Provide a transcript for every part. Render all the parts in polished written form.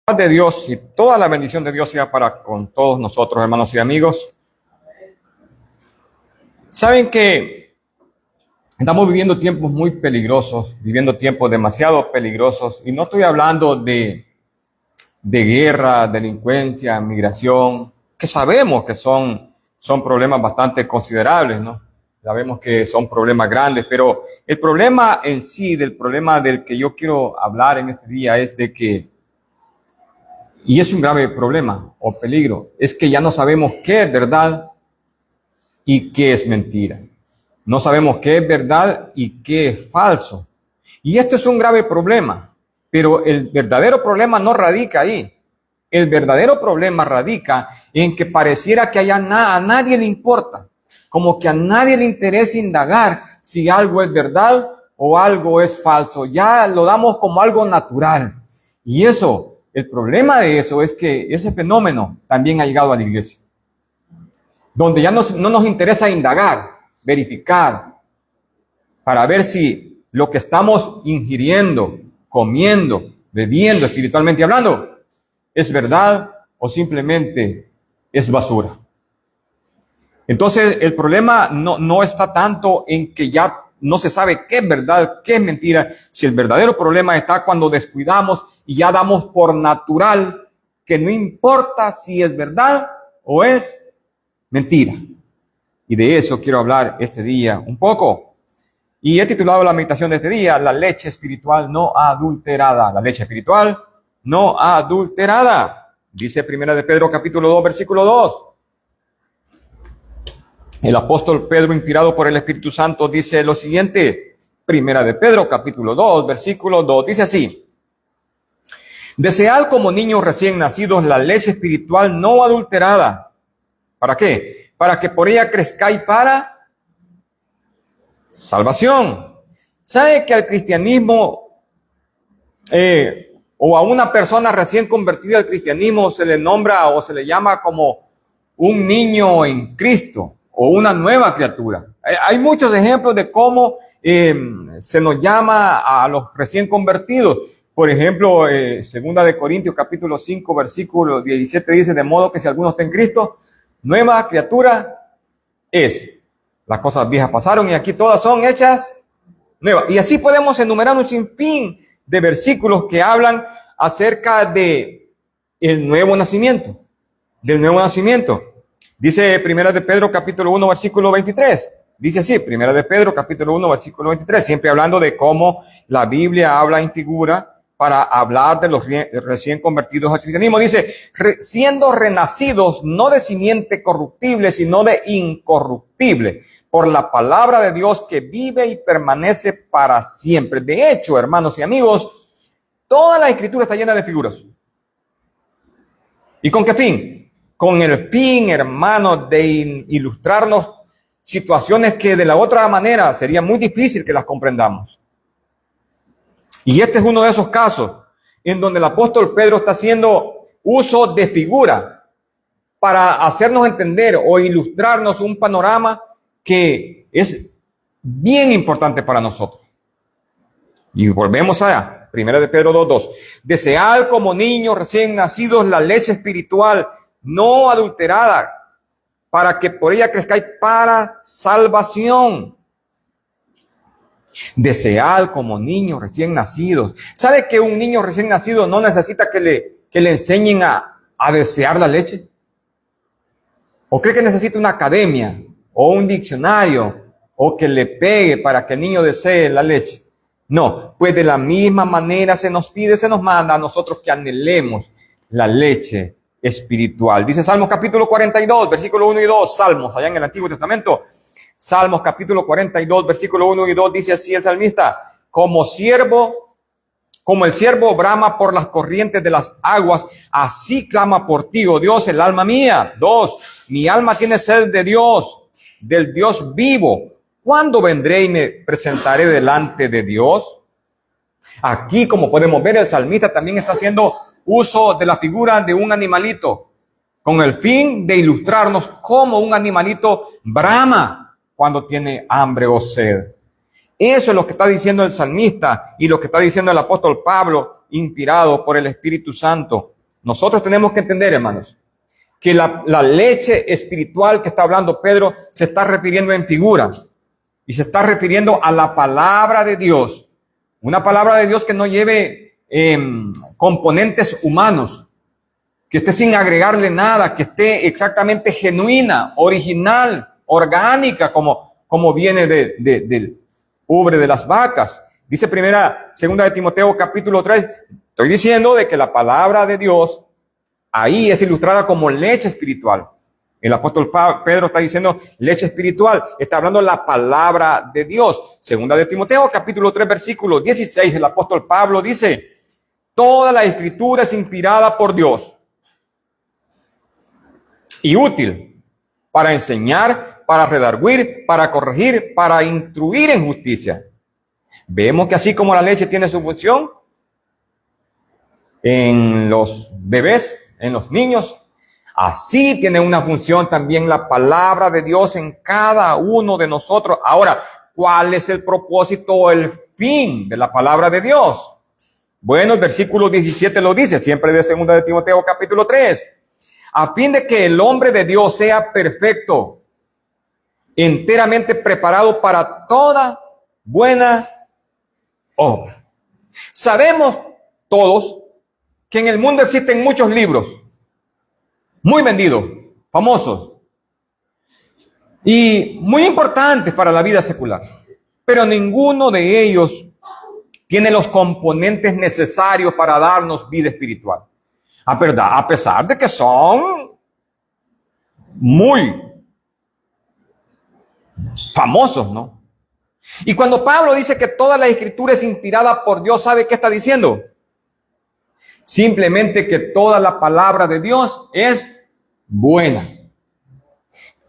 Paz de Dios y toda la bendición de Dios sea para con todos nosotros, hermanos y amigos. Saben que estamos viviendo tiempos muy peligrosos, viviendo tiempos demasiado peligrosos, y no estoy hablando de guerra, delincuencia, migración, que sabemos que son problemas bastante considerables, ¿no? Sabemos que son problemas grandes, pero el problema en sí, del problema del que yo quiero hablar en este día es de que, y es un grave problema o peligro, es que ya no sabemos qué es verdad y qué es mentira. No sabemos qué es verdad y qué es falso. Y esto es un grave problema, pero el verdadero problema no radica ahí. El verdadero problema radica en que pareciera que a nadie le importa, como que a nadie le interesa indagar si algo es verdad o algo es falso. Ya lo damos como algo natural. Y eso, el problema de eso es que ese fenómeno también ha llegado a la iglesia, donde ya no nos interesa indagar, verificar, para ver si lo que estamos ingiriendo, comiendo, bebiendo, espiritualmente hablando, es verdad o simplemente es basura. Entonces, el problema no está tanto en que ya no se sabe qué es verdad, qué es mentira. Si el verdadero problema está cuando descuidamos y ya damos por natural que no importa si es verdad o es mentira. Y de eso quiero hablar este día un poco. Y he titulado la meditación de este día, la leche espiritual no adulterada. La leche espiritual no adulterada. Dice Primera de Pedro capítulo 2, versículo 2. El apóstol Pedro, inspirado por el Espíritu Santo, dice lo siguiente. Primera de Pedro capítulo 2, versículo 2. Dice así: desead como niños recién nacidos la leche espiritual no adulterada. ¿Para qué? Para que por ella crezcáis para salvación. ¿Sabe que al cristianismo o a una persona recién convertida al cristianismo se le nombra o se le llama como un niño en Cristo o una nueva criatura? Hay muchos ejemplos de cómo se nos llama a los recién convertidos. Por ejemplo, segunda de Corintios capítulo 5 versículo 17 dice: de modo que si alguno está en Cristo, nueva criatura es. Las cosas viejas pasaron y aquí todas son hechas nuevas. Y así podemos enumerar un sinfín de versículos que hablan acerca de el nuevo nacimiento, del nuevo nacimiento. Dice Primera de Pedro capítulo 1 versículo 23. Dice así, Primera de Pedro capítulo 1 versículo 23, siempre hablando de cómo la Biblia habla en figura para hablar de los recién convertidos al cristianismo. Dice, siendo renacidos no de simiente corruptible, sino de incorruptible, por la palabra de Dios que vive y permanece para siempre. De hecho, hermanos y amigos, toda la Escritura está llena de figuras. ¿Y con qué fin? Con el fin, hermanos, de ilustrarnos situaciones que de la otra manera sería muy difícil que las comprendamos. Y este es uno de esos casos en donde el apóstol Pedro está haciendo uso de figura para hacernos entender o ilustrarnos un panorama que es bien importante para nosotros. Y volvemos a Primera de Pedro 2:2. Desead como niños recién nacidos la leche espiritual no adulterada, para que por ella crezcáis para salvación. Desead como niños recién nacidos. ¿Sabe que un niño recién nacido no necesita que le enseñen a desear la leche? ¿O cree que necesita una academia o un diccionario o que le pegue para que el niño desee la leche? No, pues de la misma manera se nos pide, se nos manda a nosotros que anhelemos la leche espiritual. Dice Salmos capítulo 42, versículo 1 y 2. Salmos, allá en el Antiguo Testamento. Salmos capítulo 42, versículo 1 y 2, dice así el salmista: como el siervo brama por las corrientes de las aguas, así clama por ti, oh Dios, el alma mía. 2, mi alma tiene sed de Dios, del Dios vivo. ¿Cuándo vendré y me presentaré delante de Dios? Aquí, como podemos ver, el salmista también está haciendo uso de la figura de un animalito, con el fin de ilustrarnos cómo un animalito brama cuando tiene hambre o sed. Eso es lo que está diciendo el salmista y lo que está diciendo el apóstol Pablo, inspirado por el Espíritu Santo. Nosotros tenemos que entender, hermanos, que la leche espiritual que está hablando Pedro se está refiriendo en figura y se está refiriendo a la palabra de Dios. Una palabra de Dios que no lleve componentes humanos, que esté sin agregarle nada, que esté exactamente genuina, original, orgánica, como viene del ubre de las vacas. Dice segunda de Timoteo capítulo 3, estoy diciendo de que la palabra de Dios ahí es ilustrada como leche espiritual. El apóstol Pedro está diciendo leche espiritual, está hablando la palabra de Dios. Segunda de Timoteo capítulo 3 versículo 16, el apóstol Pablo dice, toda la escritura es inspirada por Dios y útil para enseñar, para redarguir, para corregir, para instruir en justicia. Vemos que así como la leche tiene su función en los bebés, en los niños, así tiene una función también la palabra de Dios en cada uno de nosotros. Ahora, ¿cuál es el propósito o el fin de la palabra de Dios? Bueno, el versículo 17 lo dice, siempre de segunda de Timoteo capítulo 3. A fin de que el hombre de Dios sea perfecto, enteramente preparado para toda buena obra. Sabemos todos que en el mundo existen muchos libros, muy vendidos, famosos, y muy importantes para la vida secular. Pero ninguno de ellos tiene los componentes necesarios para darnos vida espiritual. A pesar de que son muy famosos, ¿no? Y cuando Pablo dice que toda la escritura es inspirada por Dios, ¿sabe qué está diciendo? Simplemente que toda la palabra de Dios es buena.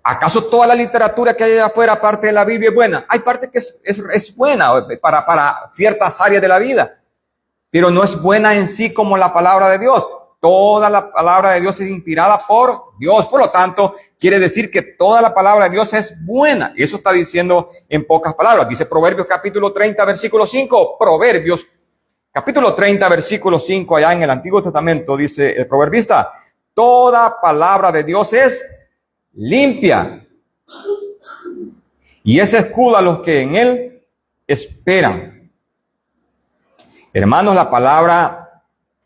¿Acaso toda la literatura que hay afuera, aparte de la Biblia, es buena? Hay parte que es buena para ciertas áreas de la vida, pero no es buena en sí como la palabra de Dios. Toda la palabra de Dios es inspirada por Dios. Por lo tanto, quiere decir que toda la palabra de Dios es buena. Y eso está diciendo en pocas palabras. Dice Proverbios capítulo 30, versículo 5. Proverbios capítulo 30, versículo 5, allá en el Antiguo Testamento, dice el proverbista, toda palabra de Dios es limpia y es escudo a los que en él esperan. Hermanos, la palabra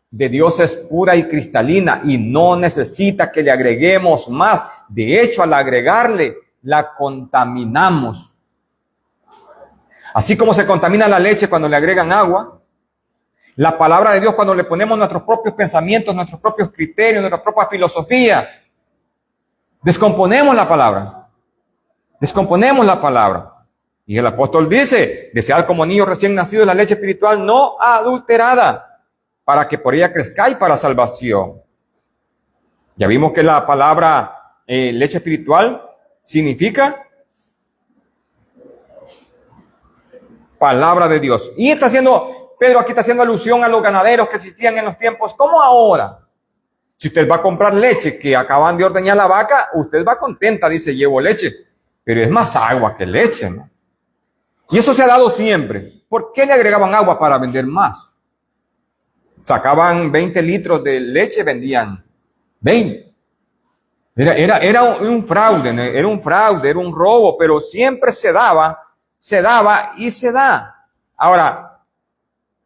de Dios es pura y cristalina y no necesita que le agreguemos más. De hecho, al agregarle, la contaminamos. Así como se contamina la leche cuando le agregan agua, la palabra de Dios cuando le ponemos nuestros propios pensamientos, nuestros propios criterios, nuestra propia filosofía, descomponemos la palabra. Descomponemos la palabra. Y el apóstol dice, desead como niños recién nacidos la leche espiritual no adulterada, para que por ella crezcáis para salvación. Ya vimos que la palabra leche espiritual significa palabra de Dios. Y Pedro aquí está haciendo alusión a los ganaderos que existían en los tiempos como ahora. Si usted va a comprar leche que acaban de ordeñar la vaca, usted va contenta, dice, llevo leche. Pero es más agua que leche, ¿no? Y eso se ha dado siempre. ¿Por qué le agregaban agua? Para vender más. Sacaban 20 litros de leche, vendían 20. Era un fraude, ¿no? Era un robo, pero siempre se daba y se da. Ahora,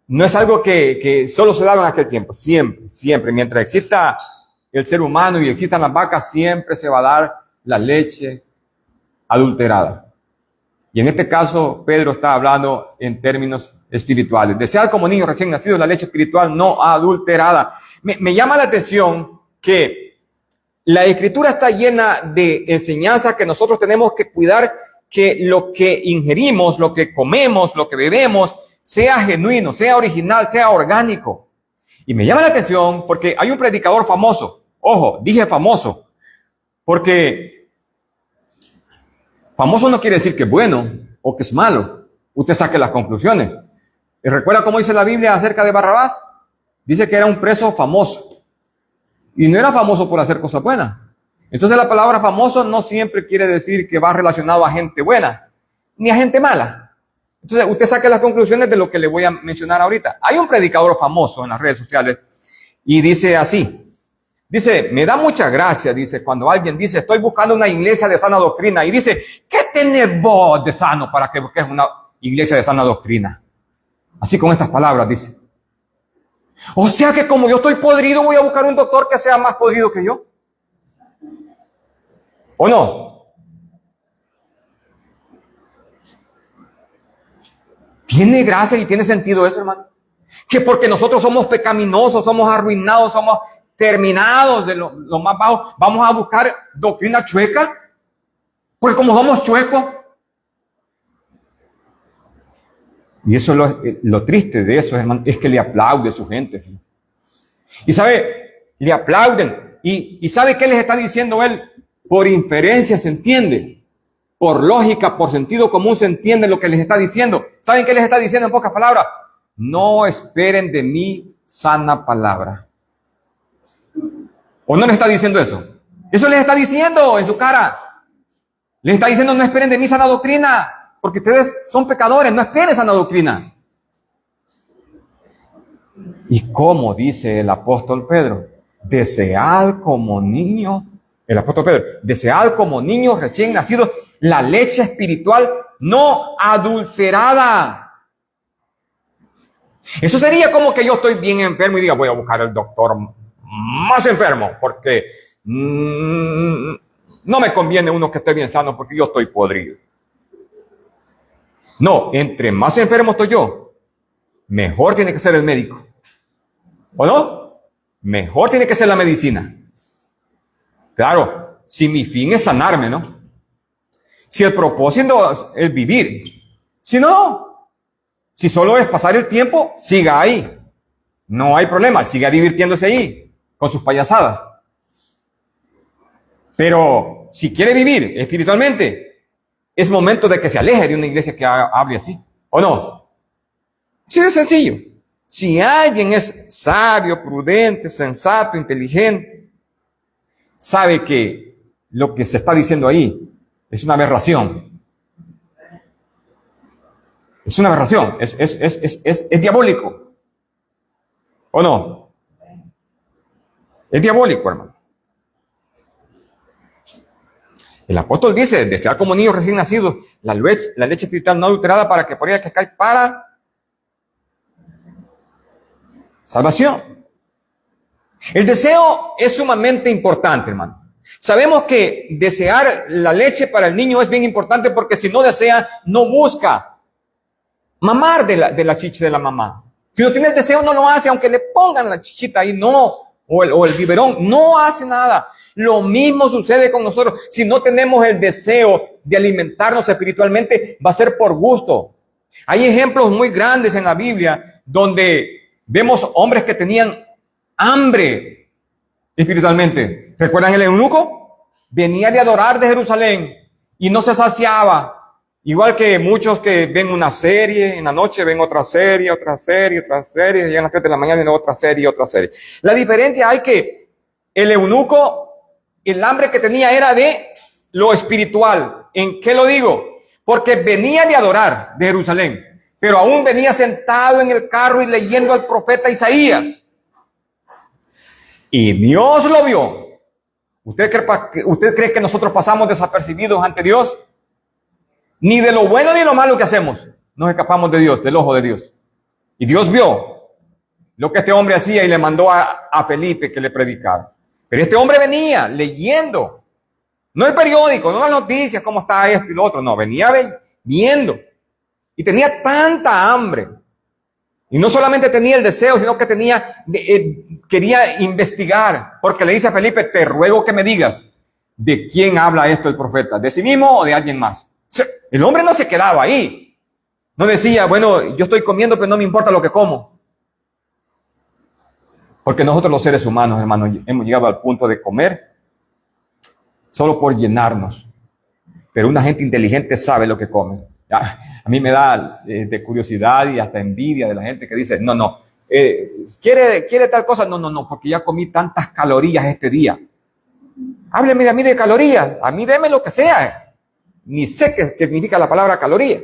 no es algo que solo se daba en aquel tiempo, siempre. Mientras exista el ser humano y existan las vacas, siempre se va a dar la leche adulterada. Y en este caso, Pedro está hablando en términos espirituales. Desead como niños recién nacidos la leche espiritual no adulterada. Me llama la atención que la Escritura está llena de enseñanzas que nosotros tenemos que cuidar, que lo que ingerimos, lo que comemos, lo que bebemos, sea genuino, sea original, sea orgánico. Y me llama la atención porque hay un predicador famoso. Ojo, dije famoso, porque famoso no quiere decir que es bueno o que es malo. Usted saque las conclusiones. ¿Y recuerda cómo dice la Biblia acerca de Barrabás? Dice que era un preso famoso. Y no era famoso por hacer cosas buenas. Entonces la palabra famoso no siempre quiere decir que va relacionado a gente buena, ni a gente mala. Entonces, usted saque las conclusiones de lo que le voy a mencionar ahorita. Hay un predicador famoso en las redes sociales y dice así. Dice, me da mucha gracia, dice, cuando alguien dice, estoy buscando una iglesia de sana doctrina. Y dice, ¿qué tenés vos de sano para que busques una iglesia de sana doctrina? Así con estas palabras, dice. O sea que como yo estoy podrido, voy a buscar un doctor que sea más podrido que yo. ¿O no? ¿Tiene gracia y tiene sentido eso, hermano? Que porque nosotros somos pecaminosos, somos arruinados, somos terminados de lo más bajo, vamos a buscar doctrina chueca. Porque como somos chuecos. Y eso lo triste de eso, hermano, es que le aplaude a su gente. ¿Sí? Y sabe, le aplauden. Y sabe qué les está diciendo él. Por inferencia se entiende. Por lógica, por sentido común se entiende lo que les está diciendo. ¿Saben qué les está diciendo en pocas palabras? No esperen de mí sana palabra. ¿O no les está diciendo eso? Eso les está diciendo en su cara. Les está diciendo no esperen de mí sana doctrina, porque ustedes son pecadores, no esperen sana doctrina. ¿Y cómo dice el apóstol Pedro? Desead como niño, el apóstol Pedro, desead como niños recién nacidos la leche espiritual no adulterada. Eso sería como que yo estoy bien enfermo y diga, voy a buscar al doctor más enfermo, porque no me conviene uno que esté bien sano porque yo estoy podrido. No, entre más enfermo estoy yo, mejor tiene que ser el médico. ¿O no? Mejor tiene que ser la medicina. Claro, si mi fin es sanarme, ¿no? Si el propósito es vivir. Si no, si solo es pasar el tiempo, siga ahí. No hay problema, siga divirtiéndose ahí con sus payasadas. Pero si quiere vivir espiritualmente, es momento de que se aleje de una iglesia que hable así. ¿O no? Sí, es sencillo. Si alguien es sabio, prudente, sensato, inteligente, sabe que lo que se está diciendo ahí es una aberración. Es una aberración. Es diabólico. ¿O no? Es diabólico, hermano. El apóstol dice, desead como niños recién nacidos la leche espiritual no adulterada para que por ella crezcáis para salvación. El deseo es sumamente importante, hermano. Sabemos que desear la leche para el niño es bien importante porque si no desea, no busca mamar de la chicha de la mamá. Si no tiene el deseo, no lo hace, aunque le pongan la chichita ahí, no. O el biberón, no hace nada. Lo mismo sucede con nosotros. Si no tenemos el deseo de alimentarnos espiritualmente, va a ser por gusto. Hay ejemplos muy grandes en la Biblia donde vemos hombres que tenían hambre espiritualmente. ¿Recuerdan el eunuco? Venía de adorar de Jerusalén y no se saciaba. Igual que muchos que ven una serie, en la noche ven otra serie, llegan a las 3 de la mañana y otra serie. La diferencia hay que el eunuco, el hambre que tenía era de lo espiritual. ¿En qué lo digo? Porque venía de adorar de Jerusalén, pero aún venía sentado en el carro y leyendo al profeta Isaías. Y Dios lo vio. ¿Usted cree que nosotros pasamos desapercibidos ante Dios? Ni de lo bueno ni de lo malo que hacemos nos escapamos de Dios, del ojo de Dios. Y Dios vio lo que este hombre hacía y le mandó a Felipe que le predicara. Pero este hombre venía leyendo, no el periódico, no las noticias, cómo está esto y lo otro, no, venía viendo. Y tenía tanta hambre. Y no solamente tenía el deseo, sino que quería investigar, porque le dice a Felipe, te ruego que me digas, ¿de quién habla esto el profeta? ¿De sí mismo o de alguien más? El hombre no se quedaba ahí. No decía, bueno, yo estoy comiendo, pero no me importa lo que como. Porque nosotros los seres humanos, hermanos, hemos llegado al punto de comer solo por llenarnos. Pero una gente inteligente sabe lo que come. A mí me da de curiosidad y hasta envidia de la gente que dice, no, ¿quiere tal cosa? No, porque ya comí tantas calorías este día. Hábleme a mí de calorías, a mí deme lo que sea. Ni sé qué significa la palabra caloría.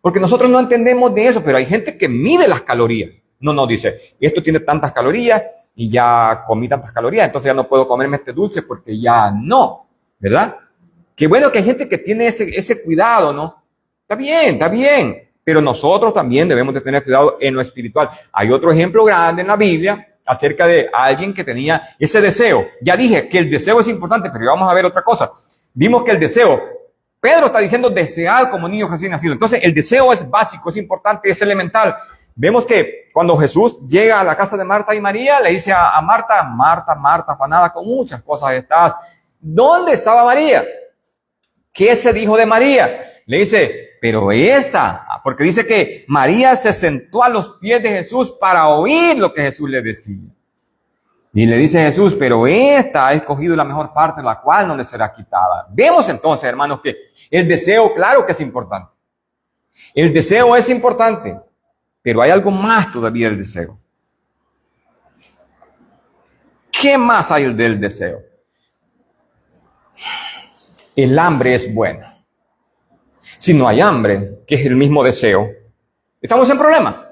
Porque nosotros no entendemos de eso, pero hay gente que mide las calorías. No, dice, esto tiene tantas calorías y ya comí tantas calorías, entonces ya no puedo comerme este dulce porque ya no, ¿verdad? Qué bueno que hay gente que tiene ese cuidado, ¿no? Está bien, pero nosotros también debemos de tener cuidado en lo espiritual. Hay otro ejemplo grande en la Biblia acerca de alguien que tenía ese deseo. Ya dije que el deseo es importante, pero vamos a ver otra cosa. Vimos que el deseo, Pedro está diciendo desead como niños recién nacidos. Entonces el deseo es básico, es importante, es elemental. Vemos que cuando Jesús llega a la casa de Marta y María, le dice a Marta, Marta, afanada con muchas cosas estás. ¿Dónde estaba María? ¿Qué se dijo de María? Le dice, pero porque dice que María se sentó a los pies de Jesús para oír lo que Jesús le decía. Y le dice Jesús, pero esta ha escogido la mejor parte, la cual no le será quitada. Vemos entonces, hermanos, que el deseo, claro que es importante. El deseo es importante, pero hay algo más todavía del deseo. ¿Qué más hay del deseo? El hambre es buena. Si no hay hambre, que es el mismo deseo, estamos en problema.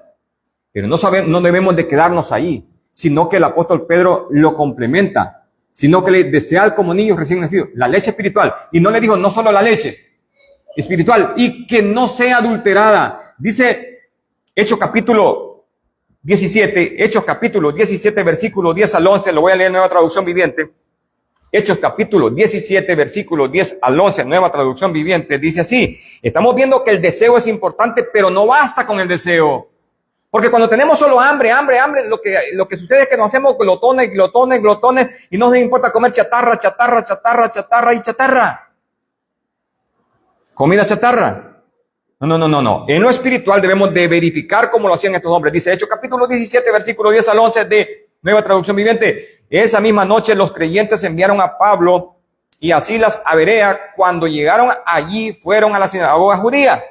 Pero no debemos de quedarnos ahí, sino que el apóstol Pedro lo complementa, sino que le desead como niños recién nacidos, la leche espiritual. Y no le dijo no solo la leche espiritual, y que no sea adulterada. Dice Hechos capítulo 17, versículo 10 al 11, lo voy a leer en Nueva Traducción Viviente. Hechos capítulo 17, versículo 10 al 11, Nueva Traducción Viviente, dice así. Estamos viendo que el deseo es importante, pero no basta con el deseo. Porque cuando tenemos solo hambre, lo que sucede es que nos hacemos glotones, y no nos importa comer chatarra. Comida chatarra. No. En lo espiritual debemos de verificar cómo lo hacían estos hombres. Dice Hechos capítulo 17, versículo 10 al 11 de Nueva Traducción Viviente. Esa misma noche los creyentes enviaron a Pablo y a Silas a Berea. Cuando llegaron allí, fueron a la sinagoga judía.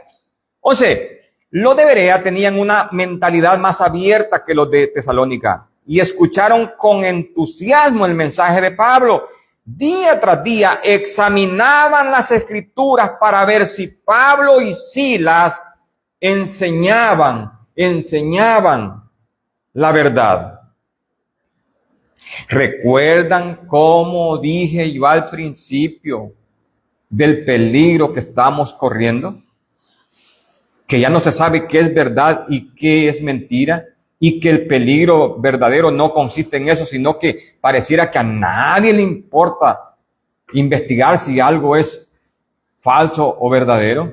11. Los de Berea tenían una mentalidad más abierta que los de Tesalónica y escucharon con entusiasmo el mensaje de Pablo. Día tras día examinaban las escrituras para ver si Pablo y Silas enseñaban la verdad. ¿Recuerdan cómo dije yo al principio del peligro que estamos corriendo? Que ya no se sabe qué es verdad y qué es mentira, y que el peligro verdadero no consiste en eso, sino que pareciera que a nadie le importa investigar si algo es falso o verdadero.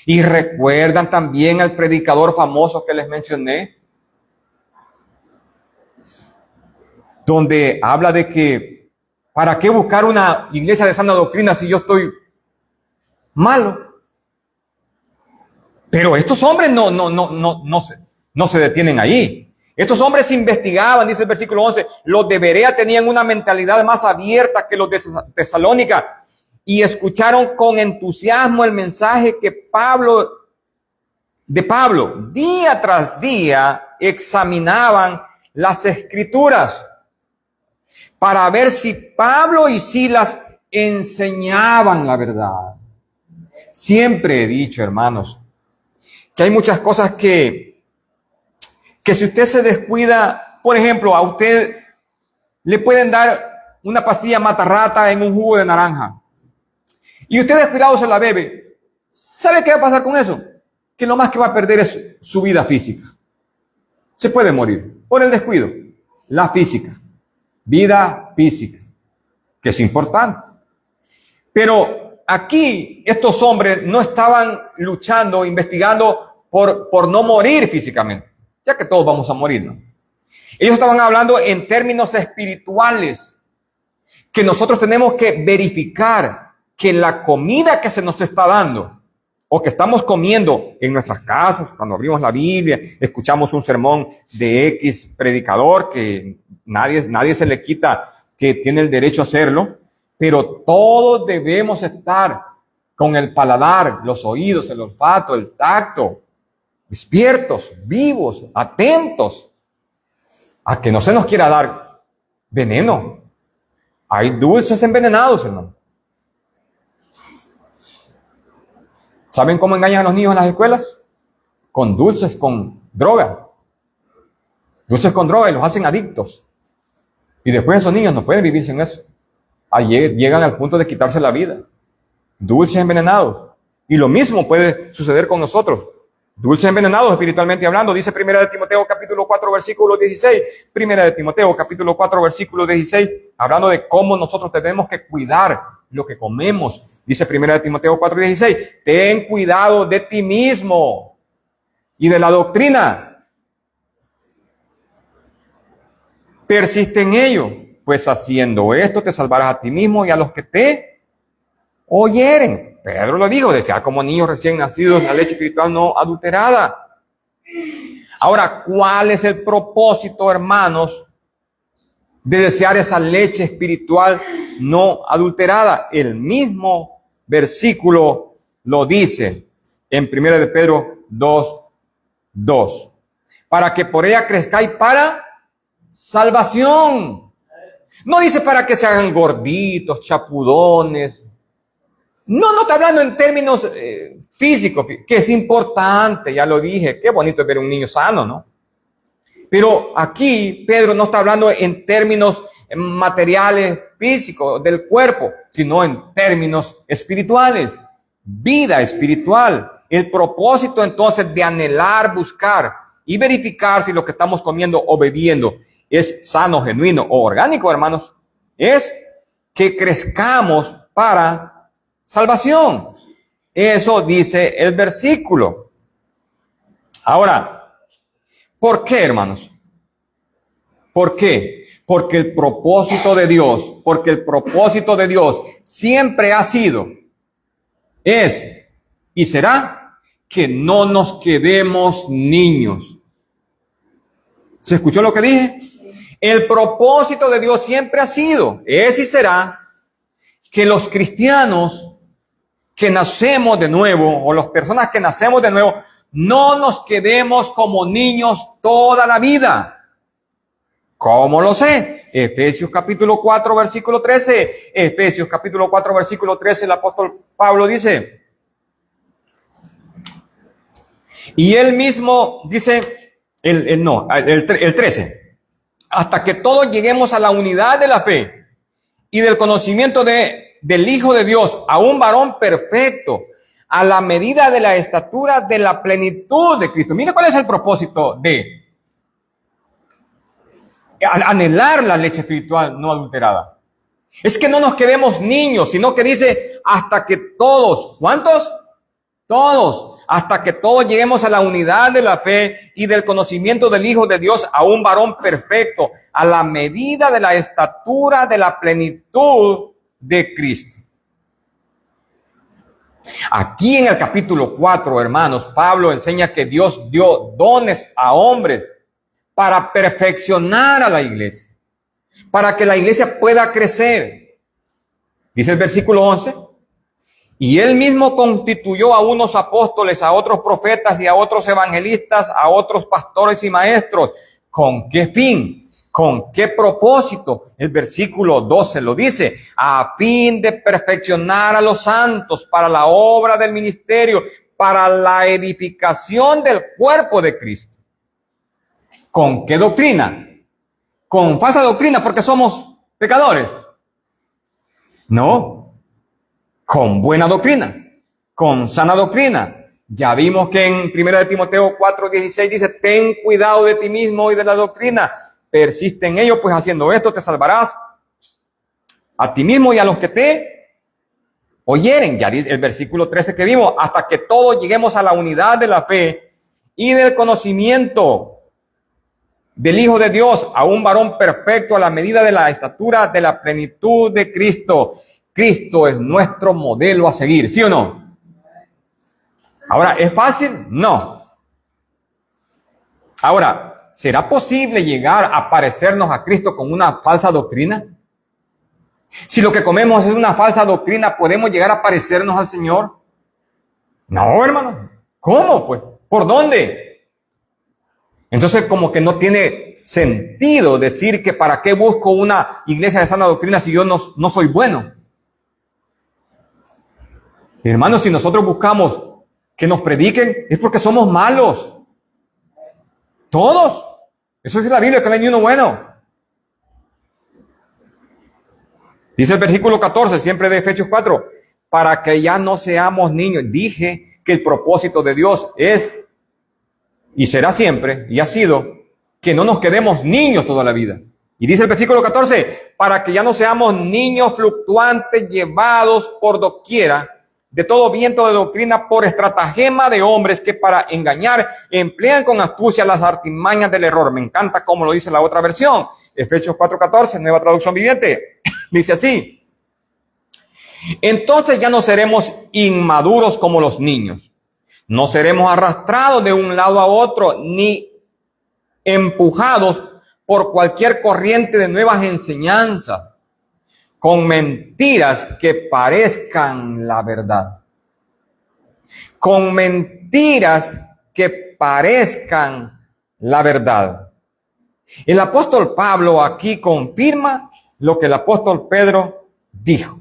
Y recuerdan también al predicador famoso que les mencioné, donde habla de que ¿para qué buscar una iglesia de sana doctrina si yo estoy malo? Pero estos hombres no se detienen ahí. Estos hombres investigaban, dice el versículo 11, los de Berea tenían una mentalidad más abierta que los de Tesalónica y escucharon con entusiasmo el mensaje de Pablo. Día tras día examinaban las escrituras para ver si Pablo y Silas enseñaban la verdad. Siempre he dicho, hermanos, que hay muchas cosas que si usted se descuida, por ejemplo, a usted le pueden dar una pastilla matarrata en un jugo de naranja y usted descuidado se la bebe. ¿Sabe qué va a pasar con eso? Que lo más que va a perder es su vida física. Se puede morir por el descuido. La física. Vida física, que es importante. Pero aquí estos hombres no estaban luchando, investigando por no morir físicamente, ya que todos vamos a morir, ¿no? Ellos estaban hablando en términos espirituales, que nosotros tenemos que verificar que la comida que se nos está dando o que estamos comiendo en nuestras casas, cuando abrimos la Biblia, escuchamos un sermón de X predicador, que nadie se le quita que tiene el derecho a hacerlo, pero todos debemos estar con el paladar, los oídos, el olfato, el tacto, despiertos, vivos, atentos, a que no se nos quiera dar veneno. Hay dulces envenenados, hermano. ¿Saben cómo engañan a los niños en las escuelas? con dulces con droga. Dulces con droga y los hacen adictos. Y después esos niños no pueden vivir sin eso. Allí llegan al punto de quitarse la vida. Dulces envenenados. Y lo mismo puede suceder con nosotros. Dulces envenenados espiritualmente hablando. Dice 1 de Timoteo capítulo 4 versículo 16. 1 de Timoteo capítulo 4 versículo 16. Hablando de cómo nosotros tenemos que cuidar lo que comemos. Dice 1 de Timoteo 4 16. Ten cuidado de ti mismo y de la doctrina. Persiste en ello, pues haciendo esto te salvarás a ti mismo y a los que te oyeren. Pedro lo dijo, desear como niños recién nacidos la leche espiritual no adulterada. Ahora, ¿cuál es el propósito, hermanos, de desear esa leche espiritual no adulterada? El mismo versículo lo dice en 1 de Pedro 2:2. Para que por ella crezcáis para salvación. No dice para que se hagan gorditos, chapudones. No está hablando en términos físicos, que es importante, ya lo dije. Qué bonito es ver un niño sano, ¿no? Pero aquí Pedro no está hablando en términos materiales, físicos, del cuerpo, sino en términos espirituales. Vida espiritual. El propósito entonces de anhelar, buscar y verificar si lo que estamos comiendo o bebiendo es sano, genuino o orgánico, hermanos, es que crezcamos para salvación. Eso dice el versículo. Ahora, ¿por qué, hermanos? ¿Por qué? Porque el propósito de Dios siempre ha sido, es y será que no nos quedemos niños. ¿Se escuchó lo que dije? El propósito de Dios siempre ha sido, es y será, que los cristianos que nacemos de nuevo, o las personas que nacemos de nuevo, no nos quedemos como niños toda la vida. ¿Cómo lo sé? Efesios capítulo 4, versículo 13. Efesios capítulo 4, versículo 13, el apóstol Pablo dice, y él mismo dice, el 13, hasta que todos lleguemos a la unidad de la fe y del conocimiento del Hijo de Dios, a un varón perfecto, a la medida de la estatura de la plenitud de Cristo. Mire cuál es el propósito de anhelar la leche espiritual no adulterada. Es que no nos quedemos niños, sino que dice hasta que todos, ¿cuántos? Todos, hasta que todos lleguemos a la unidad de la fe y del conocimiento del Hijo de Dios, a un varón perfecto, a la medida de la estatura de la plenitud de Cristo. Aquí en el capítulo 4, hermanos, Pablo enseña que Dios dio dones a hombres para perfeccionar a la iglesia, para que la iglesia pueda crecer. Dice el versículo 11, y él mismo constituyó a unos apóstoles, a otros profetas y a otros evangelistas, a otros pastores y maestros. ¿Con qué fin? ¿Con qué propósito? El versículo 12 lo dice, a fin de perfeccionar a los santos para la obra del ministerio, para la edificación del cuerpo de Cristo. ¿Con qué doctrina? ¿Con falsa doctrina porque somos pecadores? No. Con buena doctrina, con sana doctrina. Ya vimos que en 1 de Timoteo 4:16 dice, ten cuidado de ti mismo y de la doctrina. Persiste en ello, pues haciendo esto te salvarás a ti mismo y a los que te oyeren. Ya dice el versículo 13 que vimos, hasta que todos lleguemos a la unidad de la fe y del conocimiento del Hijo de Dios, a un varón perfecto a la medida de la estatura de la plenitud de Cristo. Cristo es nuestro modelo a seguir, ¿sí o no? Ahora, ¿es fácil? No. Ahora, ¿será posible llegar a parecernos a Cristo con una falsa doctrina? Si lo que comemos es una falsa doctrina, ¿podemos llegar a parecernos al Señor? No, hermano. ¿Cómo, pues? ¿Por dónde? Entonces, como que no tiene sentido decir que para qué busco una iglesia de sana doctrina si yo no soy bueno. Hermanos, si nosotros buscamos que nos prediquen, es porque somos malos. Todos. Eso es la Biblia, que no hay ni uno bueno. Dice el versículo 14, siempre de Efesios 4, para que ya no seamos niños. Dije que el propósito de Dios es, y será siempre, y ha sido, que no nos quedemos niños toda la vida. Y dice el versículo 14, para que ya no seamos niños fluctuantes, llevados por doquiera, de todo viento de doctrina, por estratagema de hombres que para engañar emplean con astucia las artimañas del error. Me encanta cómo lo dice la otra versión. Efesios 4:14, nueva traducción viviente. Dice así: entonces ya no seremos inmaduros como los niños. No seremos arrastrados de un lado a otro, ni empujados por cualquier corriente de nuevas enseñanzas, con mentiras que parezcan la verdad. Con mentiras que parezcan la verdad. El apóstol Pablo aquí confirma lo que el apóstol Pedro dijo,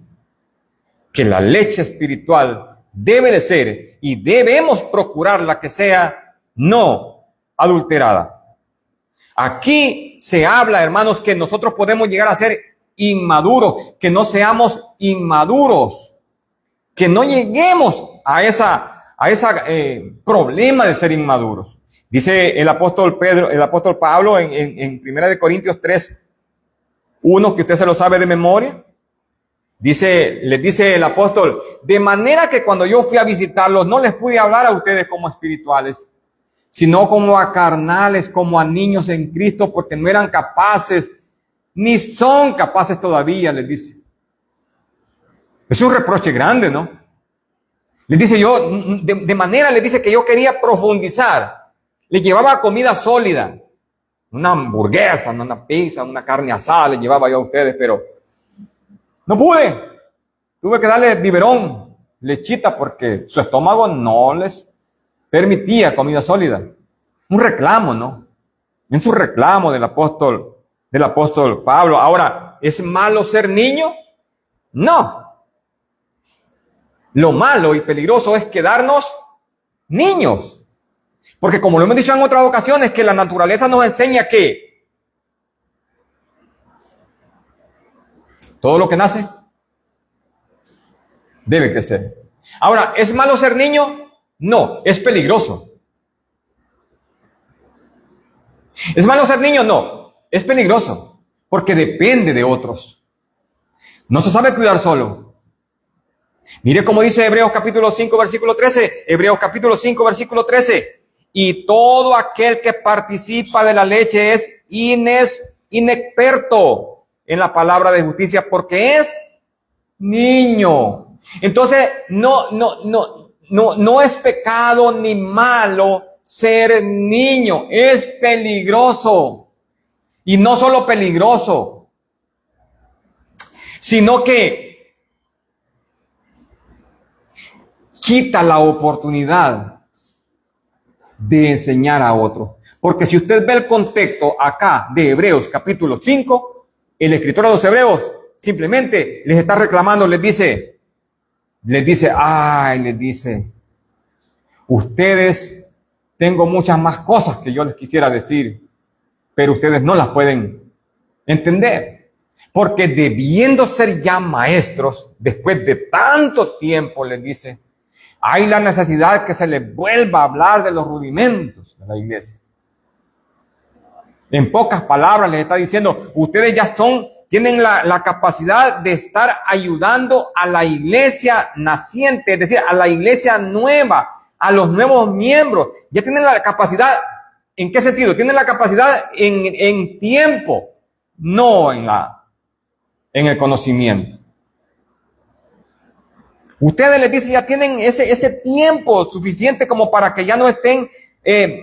que la leche espiritual debe de ser y debemos procurarla que sea no adulterada. Aquí se habla, hermanos, que nosotros podemos llegar a ser inmaduros, que no seamos inmaduros, que no lleguemos a esa problema de ser inmaduros. Dice el apóstol Pablo en 1 Corintios 3:1, que usted se lo sabe de memoria. Les dice el apóstol: de manera que cuando yo fui a visitarlos, no les pude hablar a ustedes como espirituales, sino como a carnales, como a niños en Cristo, porque no eran capaces, ni son capaces todavía, les dice. Es un reproche grande, ¿no? Les dice de manera, les dice que yo quería profundizar. Les llevaba comida sólida, una hamburguesa, una pizza, una carne asada, les llevaba yo a ustedes, pero no pude. Tuve que darle biberón, lechita, porque su estómago no les permitía comida sólida. Un reclamo, ¿no? Es un reclamo del apóstol Pablo. Ahora, ¿es malo ser niño? No. Lo malo y peligroso es quedarnos niños. Porque como lo hemos dicho en otras ocasiones, que la naturaleza nos enseña que todo lo que nace debe crecer. Ahora, ¿es malo ser niño? No, es peligroso. ¿Es malo ser niño? No, es peligroso, porque depende de otros. No se sabe cuidar solo. Mire cómo dice Hebreos capítulo 5, versículo 13. Hebreos capítulo 5, versículo 13. Y todo aquel que participa de la leche es inexperto en la palabra de justicia, porque es niño. Entonces, no es pecado ni malo ser niño. Es peligroso. Y no solo peligroso, sino que quita la oportunidad de enseñar a otro. Porque si usted ve el contexto acá de Hebreos capítulo 5, el escritor de los Hebreos simplemente les está reclamando, les dice, ustedes, tengo muchas más cosas que yo les quisiera decir, pero ustedes no las pueden entender. Porque debiendo ser ya maestros, después de tanto tiempo, les dice, hay la necesidad que se les vuelva a hablar de los rudimentos de la iglesia. En pocas palabras les está diciendo, ustedes ya tienen la capacidad de estar ayudando a la iglesia naciente, es decir, a la iglesia nueva, a los nuevos miembros. Ya tienen la capacidad, ¿en qué sentido? Tienen la capacidad en tiempo, no en el conocimiento. Ustedes les dicen, ya tienen ese tiempo suficiente como para que ya no estén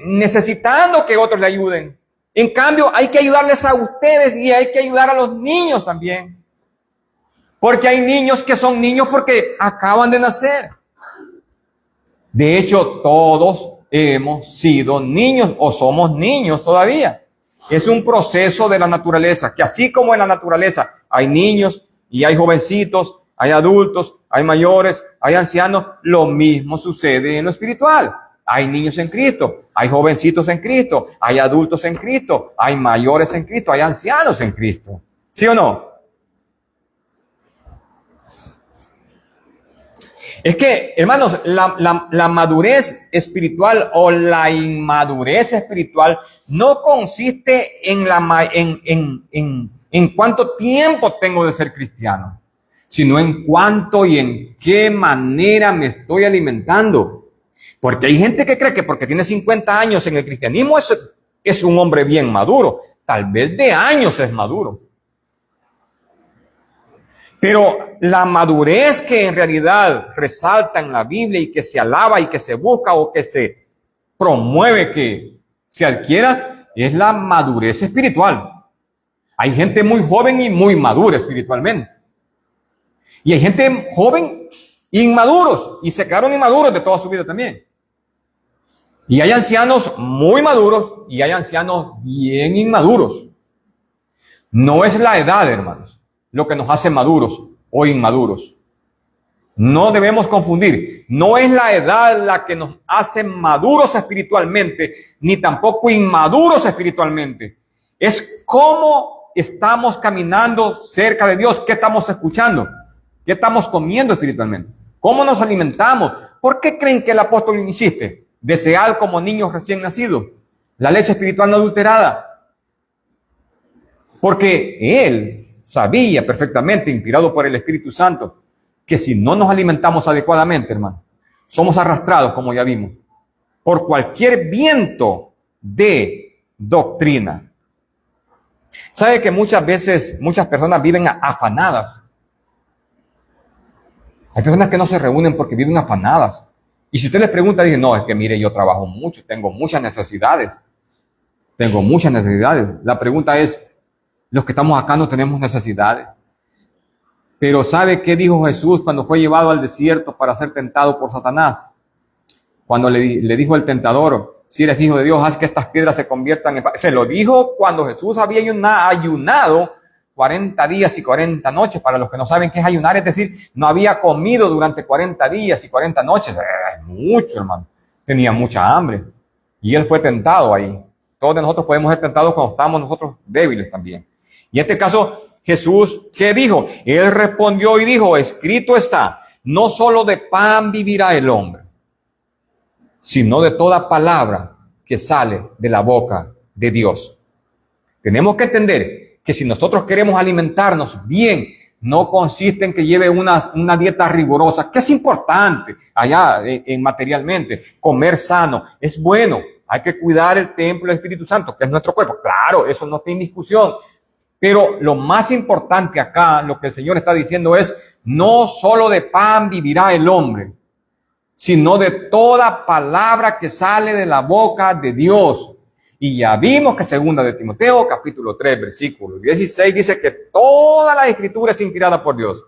necesitando que otros le ayuden. En cambio, hay que ayudarles a ustedes y hay que ayudar a los niños también. Porque hay niños que son niños porque acaban de nacer. De hecho, todos hemos sido niños o somos niños todavía. Es un proceso de la naturaleza, que así como en la naturaleza hay niños y hay jovencitos, hay adultos, hay mayores, hay ancianos. Lo mismo sucede en lo espiritual. Hay niños en Cristo, hay jovencitos en Cristo, hay adultos en Cristo, hay mayores en Cristo, hay ancianos en Cristo. ¿Sí o no? Es que, hermanos, la madurez espiritual o la inmadurez espiritual no consiste en cuánto tiempo tengo de ser cristiano, sino en cuánto y en qué manera me estoy alimentando. Porque hay gente que cree que porque tiene 50 años en el cristianismo es un hombre bien maduro. Tal vez de años es maduro. Pero la madurez que en realidad resalta en la Biblia y que se alaba y que se busca o que se promueve que se adquiera es la madurez espiritual. Hay gente muy joven y muy madura espiritualmente. Y hay gente joven inmaduros y se quedaron inmaduros de toda su vida también. Y hay ancianos muy maduros y hay ancianos bien inmaduros. No es la edad, hermanos, lo que nos hace maduros o inmaduros. No debemos confundir. No es la edad la que nos hace maduros espiritualmente, ni tampoco inmaduros espiritualmente. Es cómo estamos caminando cerca de Dios, qué estamos escuchando, qué estamos comiendo espiritualmente, cómo nos alimentamos. ¿Por qué creen que el apóstol insiste? Desead como niños recién nacidos la leche espiritual no adulterada. Porque él sabía perfectamente, inspirado por el Espíritu Santo, que si no nos alimentamos adecuadamente, hermano, somos arrastrados, como ya vimos, por cualquier viento de doctrina. ¿Sabe que muchas veces muchas personas viven afanadas? Hay personas que no se reúnen porque viven afanadas. Y si usted les pregunta, dicen, no, es que mire, yo trabajo mucho, tengo muchas necesidades. La pregunta es, los que estamos acá no tenemos necesidades. Pero ¿sabe qué dijo Jesús cuando fue llevado al desierto para ser tentado por Satanás? Cuando le dijo el tentador, si eres hijo de Dios, haz que estas piedras se conviertan en pan. Se lo dijo cuando Jesús había ayunado 40 días y 40 noches. Para los que no saben qué es ayunar, es decir, no había comido durante 40 días y 40 noches. Mucho, hermano. Tenía mucha hambre. Y él fue tentado ahí. Todos de nosotros podemos ser tentados cuando estamos nosotros débiles también. Y en este caso, Jesús, ¿qué dijo? Él respondió y dijo, escrito está, no solo de pan vivirá el hombre, sino de toda palabra que sale de la boca de Dios. Tenemos que entender que si nosotros queremos alimentarnos bien, no consiste en que lleve una dieta rigurosa, que es importante allá en materialmente. Comer sano es bueno. Hay que cuidar el templo del Espíritu Santo, que es nuestro cuerpo. Claro, eso no está en discusión. Pero lo más importante acá, lo que el Señor está diciendo es, no solo de pan vivirá el hombre, sino de toda palabra que sale de la boca de Dios. Y ya vimos que segunda de Timoteo, capítulo 3, versículo 16, dice que toda la escritura es inspirada por Dios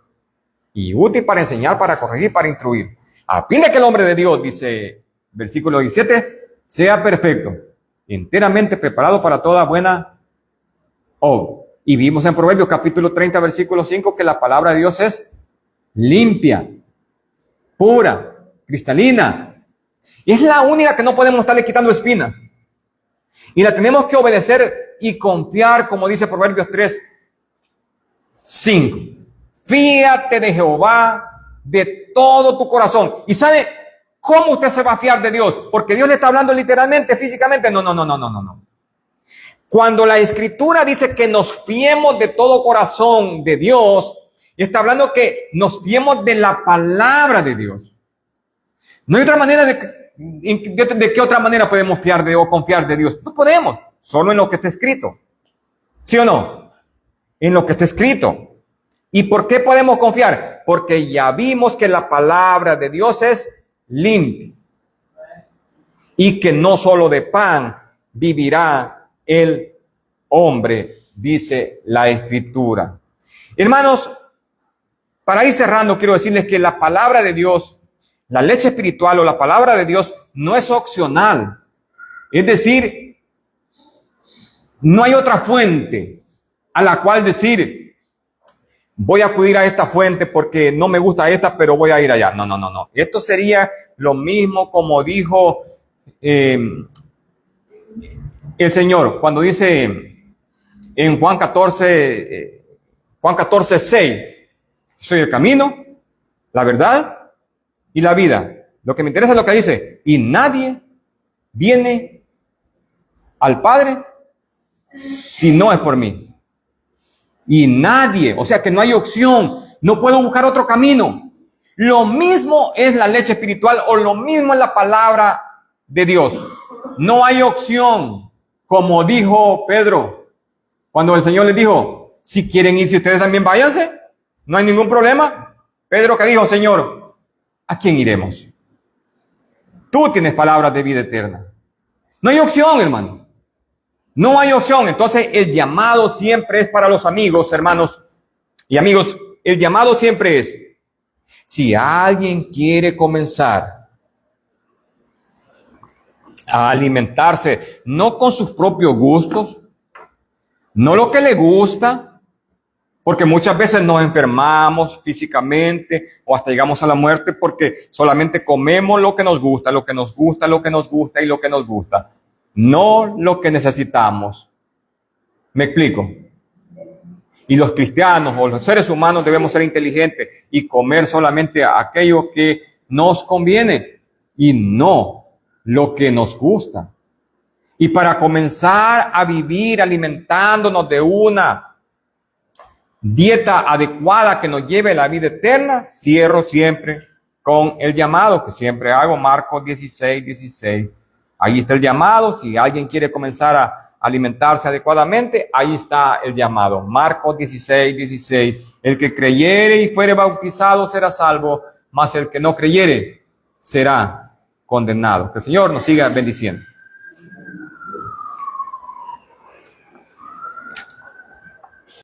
y útil para enseñar, para corregir, para instruir, a fin de que el hombre de Dios, dice versículo 17, sea perfecto, enteramente preparado para toda buena obra. Y vimos en Proverbios capítulo 30, versículo 5, que la palabra de Dios es limpia, pura, cristalina. Y es la única que no podemos estarle quitando espinas. Y la tenemos que obedecer y confiar, como dice Proverbios 3, 5. Fíate de Jehová de todo tu corazón. ¿Y sabe cómo usted se va a fiar de Dios? Porque Dios le está hablando literalmente, físicamente. No. Cuando la Escritura dice que nos fiemos de todo corazón de Dios, está hablando que nos fiemos de la palabra de Dios. No hay otra manera ¿de qué otra manera podemos fiar de o confiar de Dios? No podemos, solo en lo que está escrito. ¿Sí o no? En lo que está escrito. ¿Y por qué podemos confiar? Porque ya vimos que la palabra de Dios es limpia. Y que no solo de pan vivirá el hombre, dice la Escritura. Hermanos, para ir cerrando, quiero decirles que la palabra de Dios, la leche espiritual o la palabra de Dios no es opcional. Es decir, no hay otra fuente a la cual decir, voy a acudir a esta fuente porque no me gusta esta, pero voy a ir allá. No, no, no, no. Esto sería lo mismo como dijo el Señor cuando dice en Juan 14:6, soy el camino, la verdad y la vida. Lo que me interesa es lo que dice, y nadie viene al Padre si no es por mí. Y nadie, o sea que no hay opción, no puedo buscar otro camino. Lo mismo es la leche espiritual o lo mismo es la palabra de Dios. No hay opción, como dijo Pedro, cuando el Señor les dijo, si quieren irse ustedes también váyanse, no hay ningún problema. Pedro que dijo, Señor, ¿a quién iremos? Tú tienes palabras de vida eterna. No hay opción, hermano. No hay opción. Entonces el llamado siempre es para los amigos, hermanos y amigos. El llamado siempre es, si alguien quiere comenzar a alimentarse, no con sus propios gustos, no lo que le gusta, porque muchas veces nos enfermamos físicamente o hasta llegamos a la muerte porque solamente comemos lo que nos gusta, lo que nos gusta, lo que nos gusta y lo que nos gusta. No lo que necesitamos. ¿Me explico? Y los cristianos o los seres humanos debemos ser inteligentes y comer solamente aquello que nos conviene y no lo que nos gusta. Y para comenzar a vivir alimentándonos de una dieta adecuada que nos lleve a la vida eterna, cierro siempre con el llamado que siempre hago, Marcos 16:16. Ahí está el llamado. Si alguien quiere comenzar a alimentarse adecuadamente, ahí está el llamado. Marcos 16:16. El que creyere y fuere bautizado será salvo, mas el que no creyere será condenado. Que el Señor nos siga bendiciendo.